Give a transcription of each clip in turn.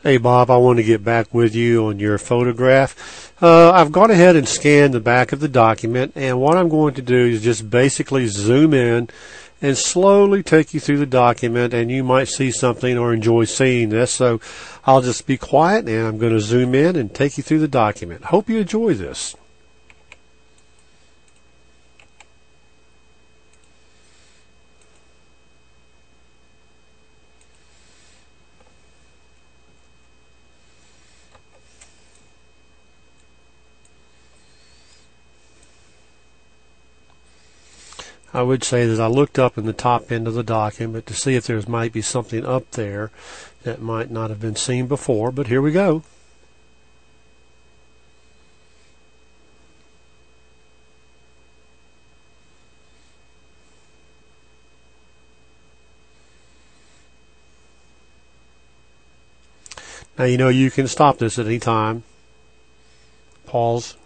Hey Bob, I want to get back with you on your photograph. I've gone ahead and scanned the back of the document, and what I'm going to do is just basically zoom in and slowly take you through the document, and you might see something or enjoy seeing this. So I'll just be quiet and I'm going to zoom in and take you through the document. Hope you enjoy this. I would say that I looked up in the top end of the document to see if there might be something up there that might not have been seen before, but here we go. Now you know you can stop this at any time. Pause.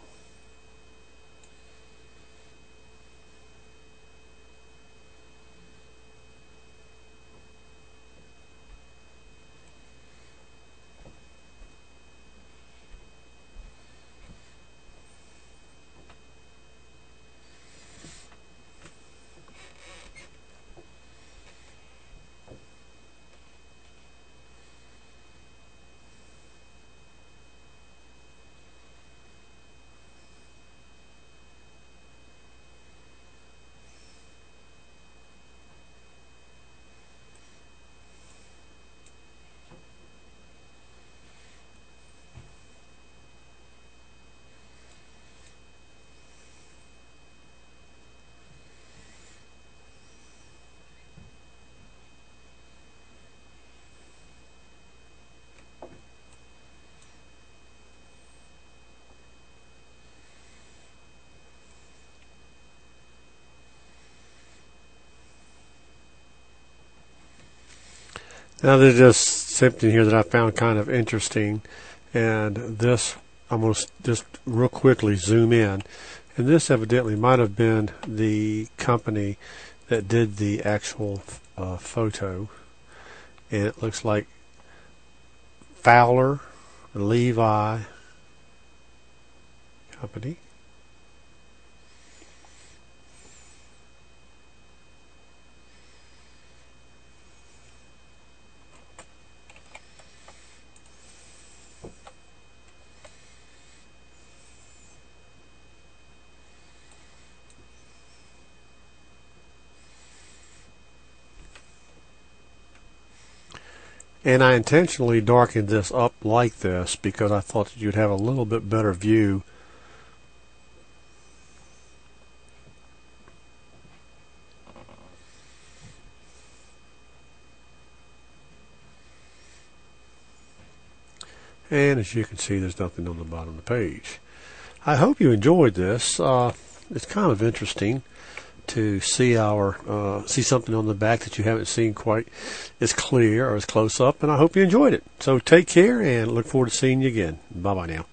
Now there's just something here that I found kind of interesting, and this I'm going to just real quickly zoom in, and this evidently might have been the company that did the actual photo, and it looks like Fowler Levi Company. And I intentionally darkened this up like this because I thought that you'd have a little bit better view. And as you can see, there's nothing on the bottom of the page. I hope you enjoyed this. It's kind of interesting to see see something on the back that you haven't seen quite as clear or as close up, and I hope you enjoyed it. So take care and look forward to seeing you again. Bye bye now.